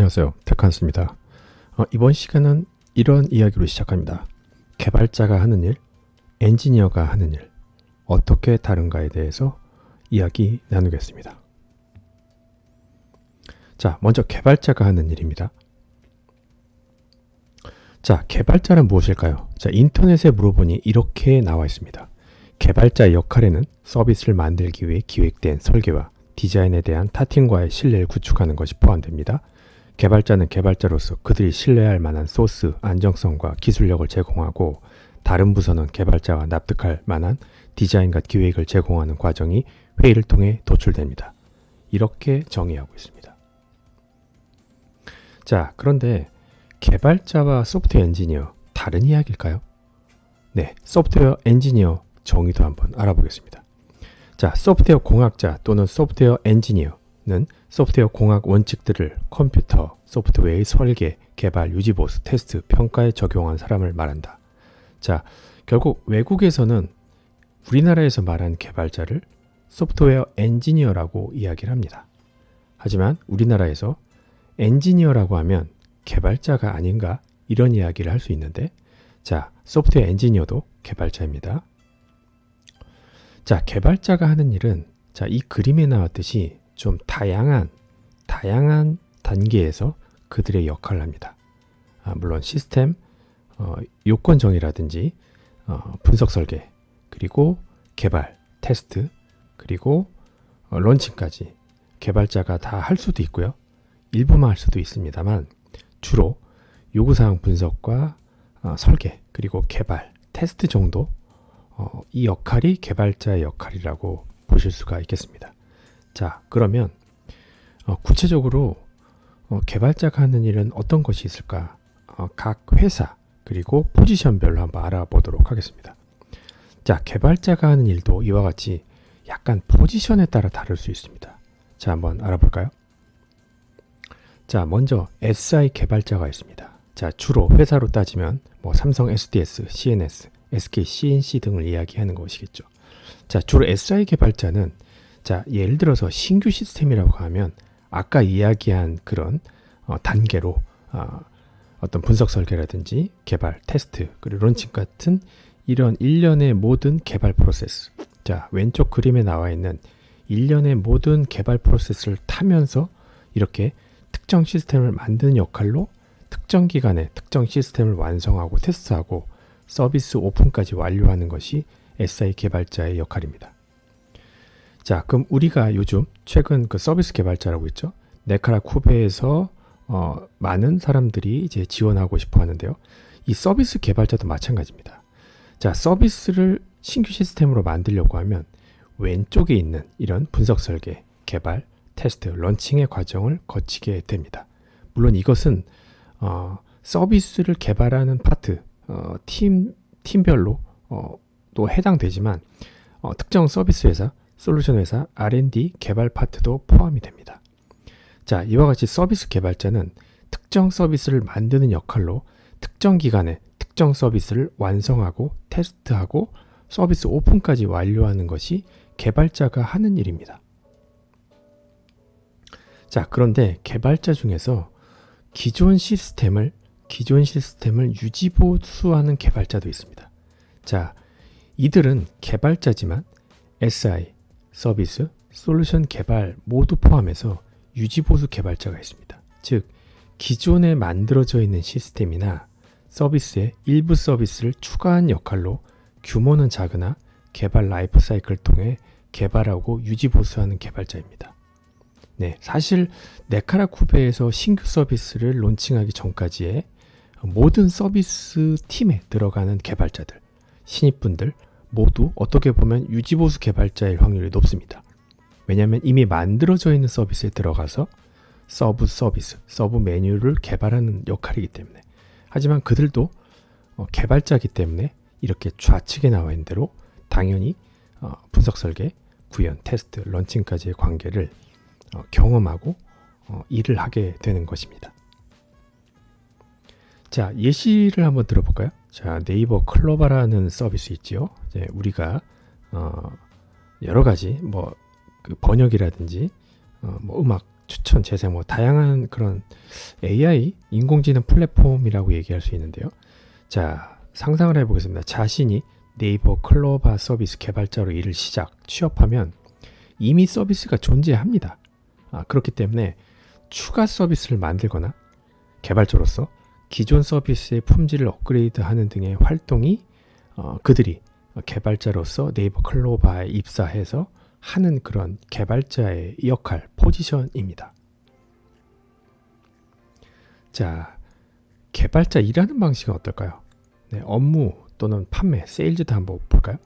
안녕하세요. 테크한스입니다. 이번 시간은 이런 이야기로 시작합니다. 개발자가 하는 일, 엔지니어가 하는 일, 어떻게 다른가에 대해서 이야기 나누겠습니다. 자, 먼저 개발자가 하는 일입니다. 자, 개발자는 무엇일까요? 자, 인터넷에 물어보니 이렇게 나와 있습니다. 개발자의 역할에는 서비스를 만들기 위해 기획된 설계와 디자인에 대한 타팀과의 신뢰를 구축하는 것이 포함됩니다. 개발자는 개발자로서 그들이 신뢰할 만한 소스, 안정성과 기술력을 제공하고 다른 부서는 개발자가 납득할 만한 디자인과 기획을 제공하는 과정이 회의를 통해 도출됩니다. 이렇게 정의하고 있습니다. 자, 그런데 개발자와 소프트웨어 엔지니어 다른 이야기일까요? 네, 소프트웨어 엔지니어 정의도 한번 알아보겠습니다. 자, 소프트웨어 공학자 또는 소프트웨어 엔지니어는 소프트웨어 공학 원칙들을 컴퓨터, 소프트웨어의 설계, 개발, 유지 보수, 테스트, 평가에 적용한 사람을 말한다. 자, 결국 외국에서는 우리나라에서 말한 개발자를 소프트웨어 엔지니어라고 이야기를 합니다. 하지만 우리나라에서 엔지니어라고 하면 개발자가 아닌가 이런 이야기를 할 수 있는데, 자, 소프트웨어 엔지니어도 개발자입니다. 자, 개발자가 하는 일은 자, 이 그림에 나왔듯이 좀 다양한 단계에서 그들의 역할을 합니다. 물론 시스템, 요건 정의라든지 분석 설계, 그리고 개발, 테스트, 그리고 런칭까지 개발자가 다 할 수도 있고요. 일부만 할 수도 있습니다만 주로 요구사항 분석과 설계, 그리고 개발, 테스트 정도 이 역할이 개발자의 역할이라고 보실 수가 있겠습니다. 자, 그러면 구체적으로 개발자가 하는 일은 어떤 것이 있을까? 각 회사 그리고 포지션별로 한번 알아보도록 하겠습니다. 자, 개발자가 하는 일도 이와 같이 약간 포지션에 따라 다를 수 있습니다. 자, 한번 알아볼까요? 자, 먼저 SI 개발자가 있습니다. 자, 주로 회사로 따지면 뭐 삼성 SDS, CNS, SK, CNC 등을 이야기하는 것이겠죠. 자, 주로 SI 개발자는 자, 예를 들어서 신규 시스템이라고 하면 아까 이야기한 그런 단계로 어떤 분석 설계라든지 개발, 테스트, 그리고 론칭 같은 이런 일련의 모든 개발 프로세스. 자, 왼쪽 그림에 나와 있는 일련의 모든 개발 프로세스를 타면서 이렇게 특정 시스템을 만드는 역할로 특정 기간에 특정 시스템을 완성하고 테스트하고 서비스 오픈까지 완료하는 것이 SI 개발자의 역할입니다. 자, 그럼 우리가 요즘 최근 그 서비스 개발자라고 있죠. 네카라 쿠베에서 많은 사람들이 이제 지원하고 싶어 하는데요. 이 서비스 개발자도 마찬가지입니다. 자, 서비스를 신규 시스템으로 만들려고 하면 왼쪽에 있는 이런 분석 설계, 개발, 테스트, 런칭의 과정을 거치게 됩니다. 물론 이것은 서비스를 개발하는 파트, 팀별로 또 해당되지만 특정 서비스 회사, 솔루션 회사, R&D 개발 파트도 포함이 됩니다. 자, 이와 같이 서비스 개발자는 특정 서비스를 만드는 역할로 특정 기간에 특정 서비스를 완성하고 테스트하고 서비스 오픈까지 완료하는 것이 개발자가 하는 일입니다. 자, 그런데 개발자 중에서 기존 시스템을 유지 보수하는 개발자도 있습니다. 자, 이들은 개발자지만 SI, 서비스, 솔루션 개발 모두 포함해서 유지 보수 개발자가 있습니다. 즉, 기존에 만들어져 있는 시스템이나 서비스의 일부 서비스를 추가한 역할로 규모는 작으나 개발 라이프 사이클을 통해 개발하고 유지 보수하는 개발자입니다. 네, 사실 네카라 쿠베에서 신규 서비스를 론칭하기 전까지의 모든 서비스 팀에 들어가는 개발자들, 신입분들 모두 어떻게 보면 유지보수 개발자일 확률이 높습니다. 왜냐하면 이미 만들어져 있는 서비스에 들어가서 서브 메뉴를 개발하는 역할이기 때문에. 하지만 그들도 개발자이기 때문에 이렇게 좌측에 나와 있는 대로 당연히 분석 설계, 구현, 테스트, 런칭까지의 관계를 경험하고 일을 하게 되는 것입니다. 자, 예시를 한번 들어볼까요? 자, 네이버 클로바라는 서비스 있지요. 우리가 여러 가지 뭐 그 번역이라든지 뭐 음악 추천, 재생, 뭐 다양한 그런 AI, 인공지능 플랫폼이라고 얘기할 수 있는데요. 자, 상상을 해보겠습니다. 자신이 네이버 클로바 서비스 개발자로 일을 취업하면 이미 서비스가 존재합니다. 그렇기 때문에 추가 서비스를 만들거나 개발자로서 기존 서비스의 품질을 업그레이드하는 등의 활동이 그들이 개발자로서 네이버 클로바에 입사해서 하는 그런 개발자의 역할, 포지션입니다. 자, 개발자 일하는 방식은 어떨까요? 네, 업무 또는 판매, 세일즈도 한번 볼까요?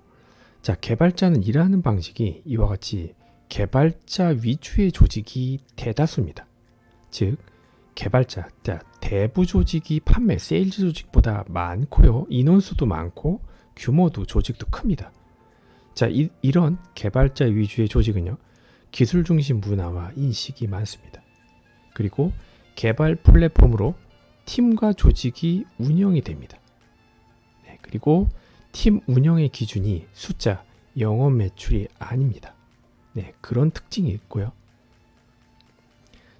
자, 개발자는 일하는 방식이 이와 같이 개발자 위주의 조직이 대다수입니다. 즉, 개발자, 대부 조직이 판매, 세일즈 조직보다 많고요. 인원수도 많고 규모도 조직도 큽니다. 자, 이런 개발자 위주의 조직은요, 기술 중심 문화와 인식이 많습니다. 그리고 개발 플랫폼으로 팀과 조직이 운영이 됩니다. 네, 그리고 팀 운영의 기준이 숫자, 영업 매출이 아닙니다. 네, 그런 특징이 있고요.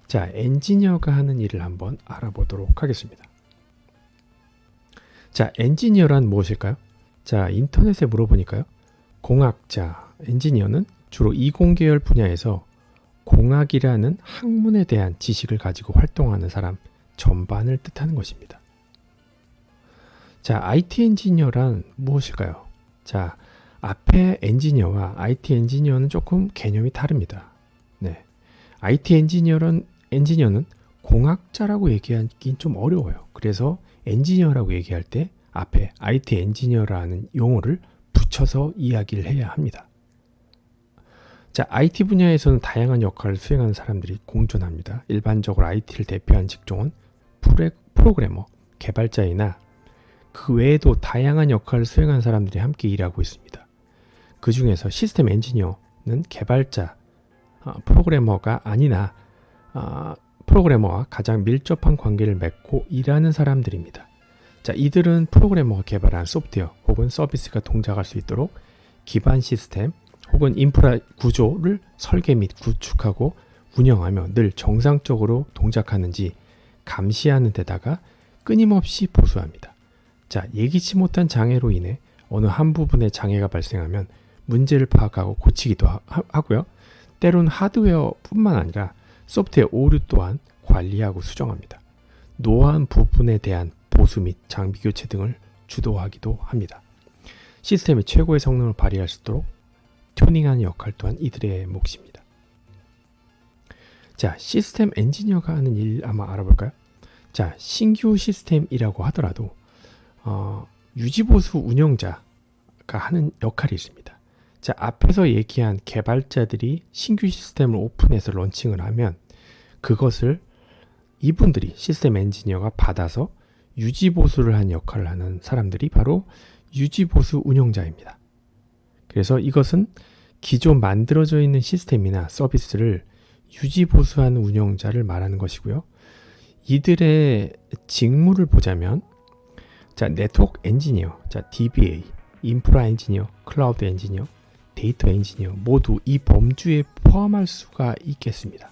자, 엔지니어가 하는 일을 한번 알아보도록 하겠습니다. 자, 엔지니어란 무엇일까요? 자, 인터넷에 물어보니까요. 공학자, 엔지니어는 주로 이공계열 분야에서 공학이라는 학문에 대한 지식을 가지고 활동하는 사람 전반을 뜻하는 것입니다. 자, IT 엔지니어란 무엇일까요? 자, 앞에 엔지니어와 IT 엔지니어는 조금 개념이 다릅니다. 네, IT 엔지니어는 공학자라고 얘기하긴 좀 어려워요. 그래서 엔지니어라고 얘기할 때 앞에 IT 엔지니어라는 용어를 붙여서 이야기를 해야 합니다. 자, IT 분야에서는 다양한 역할을 수행하는 사람들이 공존합니다. 일반적으로 IT를 대표하는 직종은 프로그래머, 개발자이나 그 외에도 다양한 역할을 수행하는 사람들이 함께 일하고 있습니다. 그 중에서 시스템 엔지니어는 개발자, 프로그래머가 아니나 프로그래머와 가장 밀접한 관계를 맺고 일하는 사람들입니다. 자, 이들은 프로그래머가 개발한 소프트웨어 혹은 서비스가 동작할 수 있도록 기반 시스템 혹은 인프라 구조를 설계 및 구축하고 운영하며 늘 정상적으로 동작하는지 감시하는 데다가 끊임없이 보수합니다. 자, 예기치 못한 장애로 인해 어느 한 부분에 장애가 발생하면 문제를 파악하고 고치기도 하고요. 때론 하드웨어뿐만 아니라 소프트웨어 오류 또한 관리하고 수정합니다. 노화한 부분에 대한 보수 및 장비 교체 등을 주도하기도 합니다. 시스템의 최고의 성능을 발휘할 수 있도록 튜닝하는 역할 또한 이들의 몫입니다. 자, 시스템 엔지니어가 하는 일 한번 알아볼까요? 자, 신규 시스템이라고 하더라도 유지보수 운영자가 하는 역할이 있습니다. 자, 앞에서 얘기한 개발자들이 신규 시스템을 오픈해서 런칭을 하면 그것을 이분들이 시스템 엔지니어가 받아서 유지보수를 한 역할을 하는 사람들이 바로 유지보수 운영자입니다. 그래서 이것은 기존 만들어져 있는 시스템이나 서비스를 유지보수하는 운영자를 말하는 것이고요. 이들의 직무를 보자면 자, 네트워크 엔지니어, 자, DBA, 인프라 엔지니어, 클라우드 엔지니어, 데이터 엔지니어 모두 이 범주에 포함할 수가 있겠습니다.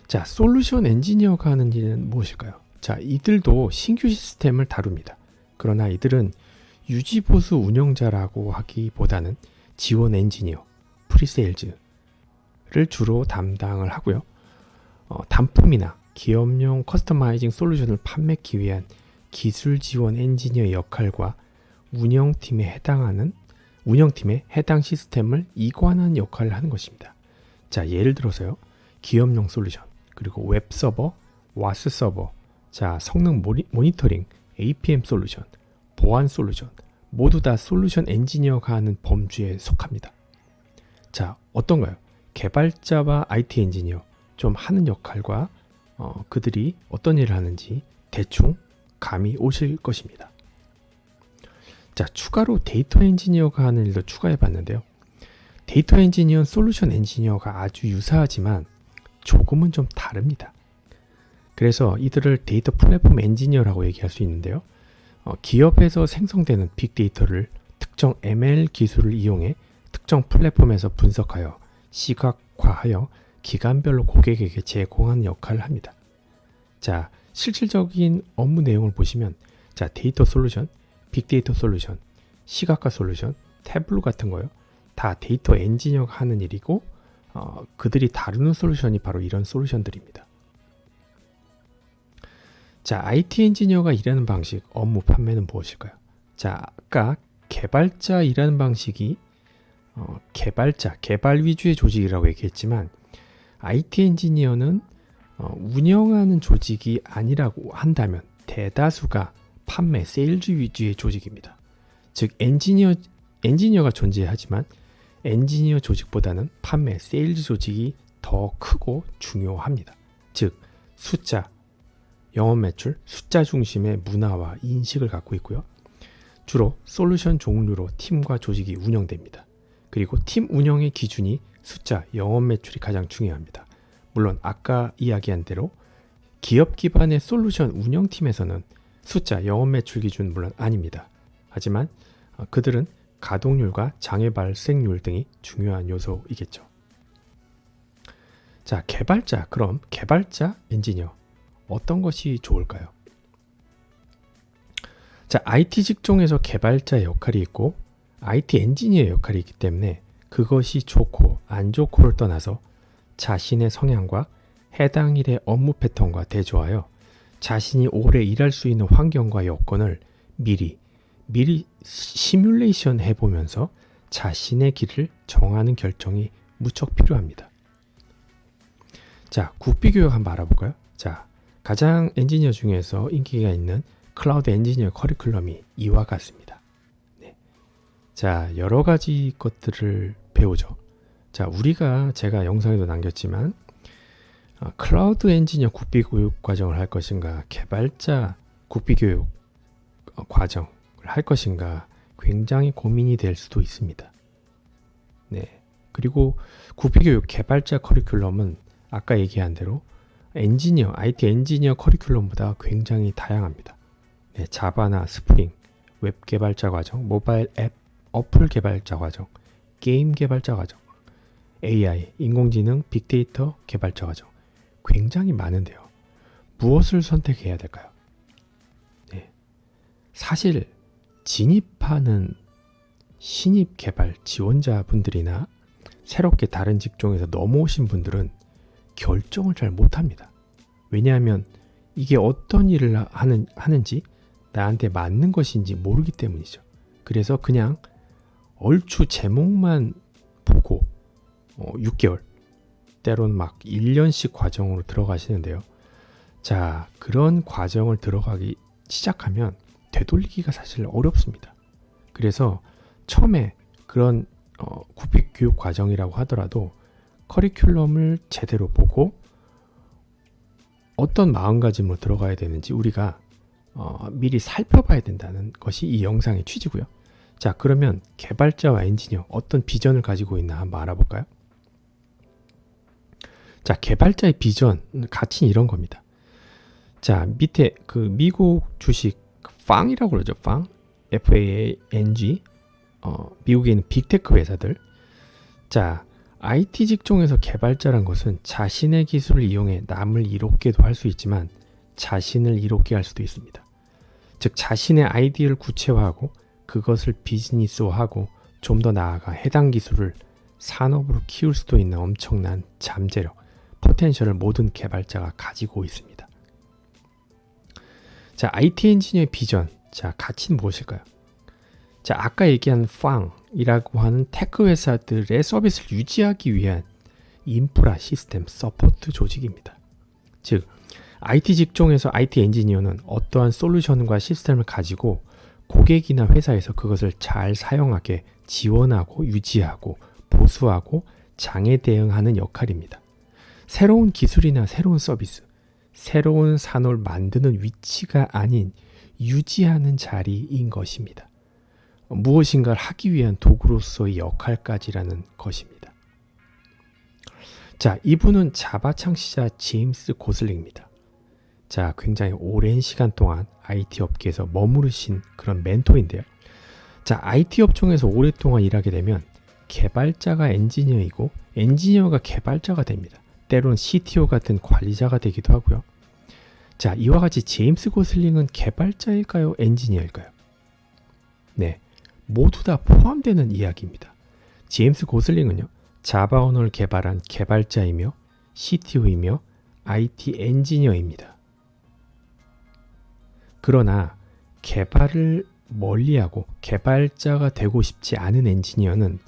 자, 솔루션 엔지니어가 하는 일은 무엇일까요? 자, 이들도 신규 시스템을 다룹니다. 그러나 이들은 유지보수 운영자라고 하기보다는 지원 엔지니어, 프리세일즈를 주로 담당을 하고요. 단품이나 기업용 커스터마이징 솔루션을 판매하기 위한 기술 지원 엔지니어의 역할과 운영팀에 해당 시스템을 이관하는 역할을 하는 것입니다. 자, 예를 들어서요. 기업용 솔루션, 그리고 웹 서버, 와스 서버, 자, 성능 모니터링, APM 솔루션, 보안 솔루션 모두 다 솔루션 엔지니어가 하는 범주에 속합니다. 자, 어떤가요? 개발자와 IT 엔지니어 좀 하는 역할과 그들이 어떤 일을 하는지 대충 감이 오실 것입니다. 자, 추가로 데이터 엔지니어가 하는 일도 추가해 봤는데요. 데이터 엔지니어는 솔루션 엔지니어가 아주 유사하지만 조금은 좀 다릅니다. 그래서 이들을 데이터 플랫폼 엔지니어라고 얘기할 수 있는데요. 기업에서 생성되는 빅데이터를 특정 ML 기술을 이용해 특정 플랫폼에서 분석하여 시각화하여 기간별로 고객에게 제공하는 역할을 합니다. 자, 실질적인 업무 내용을 보시면 자, 데이터 솔루션, 빅데이터 솔루션, 시각화 솔루션, 태블로 같은 거요. 다 데이터 엔지니어가 하는 일이고 그들이 다루는 솔루션이 바로 이런 솔루션들입니다. 자, IT 엔지니어가 일하는 방식, 업무 판매는 무엇일까요? 자, 아까 개발자 일하는 방식이 개발 위주의 조직이라고 얘기했지만 IT 엔지니어는 운영하는 조직이 아니라고 한다면 대다수가 판매, 세일즈 위주의 조직입니다. 즉 엔지니어가 존재하지만 엔지니어 조직보다는 판매, 세일즈 조직이 더 크고 중요합니다. 즉 숫자, 영업 매출, 숫자 중심의 문화와 인식을 갖고 있고요. 주로 솔루션 종류로 팀과 조직이 운영됩니다. 그리고 팀 운영의 기준이 숫자, 영업 매출이 가장 중요합니다. 물론 아까 이야기한 대로 기업 기반의 솔루션 운영팀에서는 숫자, 영업 매출 기준 물론 아닙니다. 하지만 그들은 가동률과 장애 발생률 등이 중요한 요소이겠죠. 자, 그럼 개발자, 엔지니어 어떤 것이 좋을까요? 자, IT 직종에서 개발자의 역할이 있고 IT 엔지니어의 역할이 있기 때문에 그것이 좋고 안 좋고를 떠나서 자신의 성향과 해당 일의 업무 패턴과 대조하여 자신이 오래 일할 수 있는 환경과 여건을 미리 시뮬레이션 해보면서 자신의 길을 정하는 결정이 무척 필요합니다. 자, 국비교육 한번 알아볼까요? 자, 가장 엔지니어 중에서 인기가 있는 클라우드 엔지니어 커리큘럼이 이와 같습니다. 네. 자, 여러 가지 것들을 배우죠. 자, 제가 영상에도 남겼지만 클라우드 엔지니어 국비교육 과정을 할 것인가, 개발자 국비교육 과정을 할 것인가 굉장히 고민이 될 수도 있습니다. 네. 그리고 국비교육 개발자 커리큘럼은 아까 얘기한 대로 IT 엔지니어 커리큘럼보다 굉장히 다양합니다. 네, 자바나 스프링, 웹 개발자 과정, 모바일 앱, 어플 개발자 과정, 게임 개발자 과정, AI, 인공지능, 빅데이터 개발자 과정 굉장히 많은데요. 무엇을 선택해야 될까요? 네, 사실 진입하는 신입 개발 지원자분들이나 새롭게 다른 직종에서 넘어오신 분들은 결정을 잘 못합니다. 왜냐하면 이게 어떤 일을 하는지 나한테 맞는 것인지 모르기 때문이죠. 그래서 그냥 얼추 제목만 보고 6개월 때로는 막 1년씩 과정으로 들어가시는데요. 자, 그런 과정을 들어가기 시작하면 되돌리기가 사실 어렵습니다. 그래서 처음에 그런 국비교육 과정이라고 하더라도 커리큘럼을 제대로 보고 어떤 마음가짐으로 들어가야 되는지 우리가 미리 살펴봐야 된다는 것이 이 영상의 취지고요. 자, 그러면 개발자와 엔지니어 어떤 비전을 가지고 있나 한번 알아볼까요? 자, 개발자의 비전, 가치는 이런 겁니다. 자, 밑에 그 미국 주식 FANG이라고 그러죠. FANG, FANG. 미국에 있는 빅테크 회사들. 자, IT 직종에서 개발자란 것은 자신의 기술을 이용해 남을 이롭게도 할 수 있지만 자신을 이롭게 할 수도 있습니다. 즉, 자신의 아이디어를 구체화하고 그것을 비즈니스화하고 좀 더 나아가 해당 기술을 산업으로 키울 수도 있는 엄청난 잠재력, 포텐셜을 모든 개발자가 가지고 있습니다. 자, IT 엔지니어의 비전, 자, 가치는 무엇일까요? 자, 아까 얘기한 FANG이라고 하는 테크 회사들의 서비스를 유지하기 위한 인프라 시스템 서포트 조직입니다. 즉, IT 직종에서 IT 엔지니어는 어떠한 솔루션과 시스템을 가지고 고객이나 회사에서 그것을 잘 사용하게 지원하고 유지하고 보수하고 장애 대응하는 역할입니다. 새로운 기술이나 새로운 서비스, 새로운 산업을 만드는 위치가 아닌 유지하는 자리인 것입니다. 무엇인가를 하기 위한 도구로서의 역할까지라는 것입니다. 자, 이분은 자바 창시자 제임스 고슬링입니다. 자, 굉장히 오랜 시간 동안 IT 업계에서 머무르신 그런 멘토인데요. 자, IT 업종에서 오랫동안 일하게 되면 개발자가 엔지니어이고 엔지니어가 개발자가 됩니다. 때로는 CTO 같은 관리자가 되기도 하고요. 자, 이와 같이 제임스 고슬링은 개발자일까요? 엔지니어일까요? 네, 모두 다 포함되는 이야기입니다. 제임스 고슬링은요, 자바 언어를 개발한 개발자이며 CTO이며 IT 엔지니어입니다. 그러나 개발을 멀리하고 개발자가 되고 싶지 않은 엔지니어는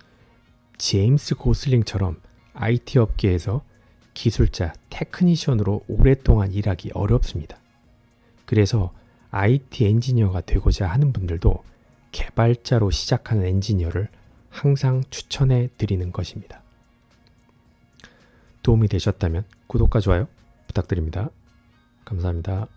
제임스 고슬링처럼 IT 업계에서 기술자, 테크니션으로 오랫동안 일하기 어렵습니다. 그래서 IT 엔지니어가 되고자 하는 분들도 개발자로 시작하는 엔지니어를 항상 추천해 드리는 것입니다. 도움이 되셨다면 구독과 좋아요 부탁드립니다. 감사합니다.